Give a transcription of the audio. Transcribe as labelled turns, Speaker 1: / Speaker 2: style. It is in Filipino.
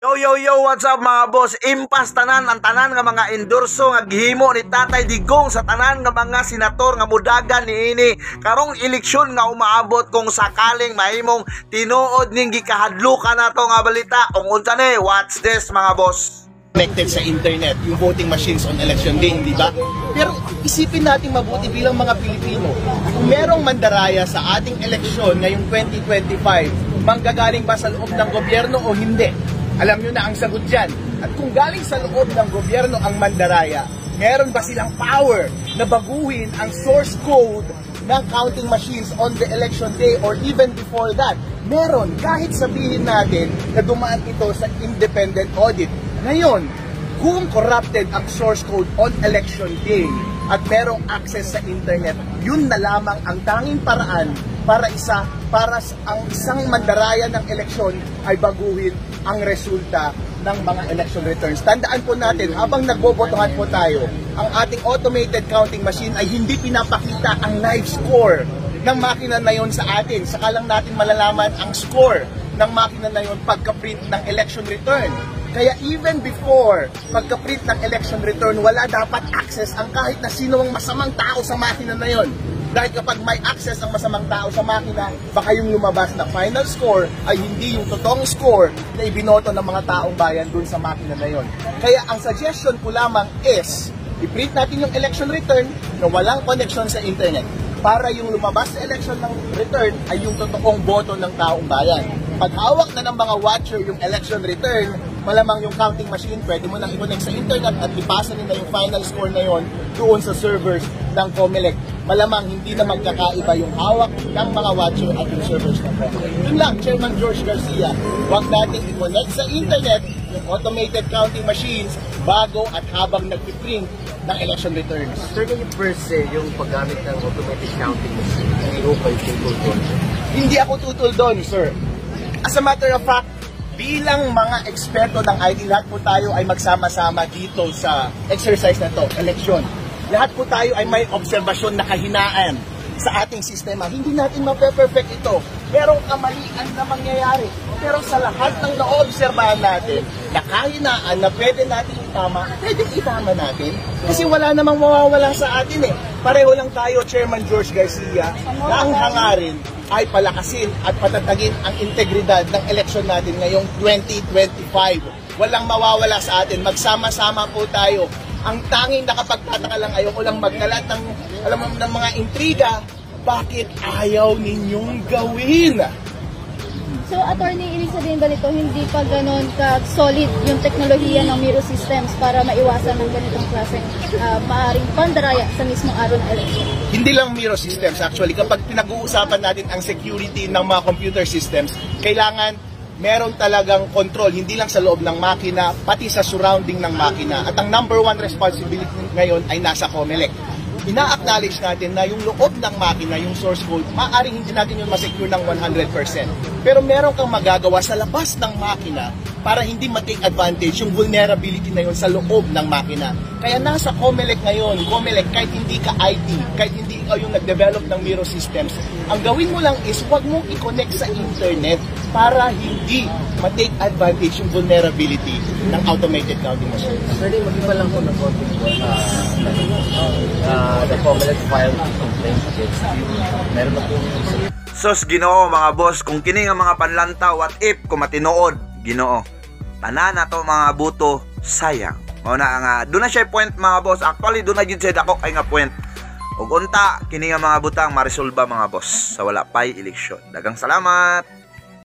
Speaker 1: Yo yo yo, what's up mga boss? Impas tanan ang tanan nga mga endorso nga gihimo ni Tatay Digong sa tanan nga mga senator nga mudagan niini karong eleksyon nga umaabot kung sakaling mahimong tinuod ning gikahadlukan nato nga balita. Ung unsa ni, watch this mga boss.
Speaker 2: Connected sa internet, yung voting machines on election day, di ba? Pero isipin natin mabuti bilang mga Pilipino, kung merong mandaraya sa ating eleksyon ngayong 2025, manggagaling ba sa loob ng gobyerno o hindi? Alam nyo na ang sagot dyan. At kung galing sa loob ng gobyerno ang mandaraya, meron ba silang power na baguhin ang source code ng counting machines on the election day or even before that? Meron, kahit sabihin natin na dumaan ito sa independent audit. Ngayon, kung corrupted ang source code on election day at merong access sa internet, yun na lamang ang tanging paraan para ang isang mandaraya ng eleksyon ay baguhin ang resulta ng mga election returns. Tandaan po natin, habang nagbobotohan po tayo, ang ating automated counting machine ay hindi pinapakita ang live score ng makina na yon sa atin. Saka lang natin malalaman ang score ng makina na yon pagka-print ng election return. Kaya even before pagka-print ng election return, wala dapat access ang kahit na sino ang masamang tao sa makina na yon. Dahil kapag may access ang masamang tao sa makina, baka yung lumabas na final score ay hindi yung totoong score na ibinoto ng mga taong bayan dun sa makina na yon. Kaya ang suggestion ko lamang is, i-print natin yung election return na walang connection sa internet para yung lumabas sa election ng return ay yung totoong boto ng taong bayan. Pag hawak na ng mga watcher yung election return, malamang yung counting machine, pwede mo nang i-connect sa internet at ipasa nila yung final score na yon doon sa servers ng COMELEC. Malamang hindi na magkakaiba yung hawak ng mga watcher at yung servers ng COMELEC. Yun lang, Chairman George Garcia, huwag natin i-connect sa internet yung automated counting machines bago at habang nag-print ng election returns.
Speaker 3: Sir, kayo per se yung paggamit ng automated counting machine, hindi ko kayo tutol doon?
Speaker 2: Hindi ako tutol doon, sir. As a matter of fact, bilang mga eksperto ng IT, lahat po tayo ay magsama-sama dito sa exercise na to, eleksyon. Lahat po tayo ay may obserbasyon na kahinaan sa ating sistema. Hindi natin mape-perfect ito. Merong kamalian na mangyayari. Pero sa lahat ng naobserbahan natin, na kahinaan na pwede natin itama, pwede itama natin. Kasi wala namang mawawala sa atin eh. Pareho lang tayo, Chairman George Garcia, na ang hangarin ay palakasin at patatagin ang integridad ng eleksyon natin ngayong 2025. Walang mawawala sa atin. Magsama-sama po tayo. Ang tanging nakapagtataka lang, ayoko lang magkalat ng, ng mga intriga, bakit ayaw ninyong gawin?
Speaker 4: So, attorney, ibig sabihin ba nito, hindi pa ganon ka-solid yung teknolohiya ng Miro Systems para maiwasan ng ganitong klaseng maaring pandaraya sa mismong araw ng election?
Speaker 2: Hindi lang Miro Systems actually. Kapag pinag-uusapan natin ang security ng mga computer systems, kailangan meron talagang control, hindi lang sa loob ng makina, pati sa surrounding ng makina. At ang number one responsibility ngayon ay nasa COMELEC. Ina-acknowledge natin na yung loob ng makina, yung source code, maaaring hindi natin yun masecure ng 100%. Pero meron kang magagawa sa labas ng makina para hindi ma-take advantage yung vulnerability na yun sa loob ng makina. Kaya nasa COMELEC ngayon, COMELEC, kahit hindi ka IT, kahit hindi ikaw yung nag-develop ng Miro Systems, ang gawin mo lang is huwag mong i-connect sa internet para hindi ma-take advantage yung vulnerability ng automated counting machine.
Speaker 3: Sir, mag-iba lang po ng konting po. The COMELEC filed a complaint against you. Meron na po
Speaker 1: Sos Ginoo mga boss, kung kini nga mga panlanta, what if kung matinuod Ginoo, tanan na to mga buto, sayang. Mao na nga, doon na siya point mga boss. Actually, doon na jud siya dako kay nga point. Ug unta, kini nga mga butang marisolba mga boss sa wala pay eleksyon. Dagang salamat!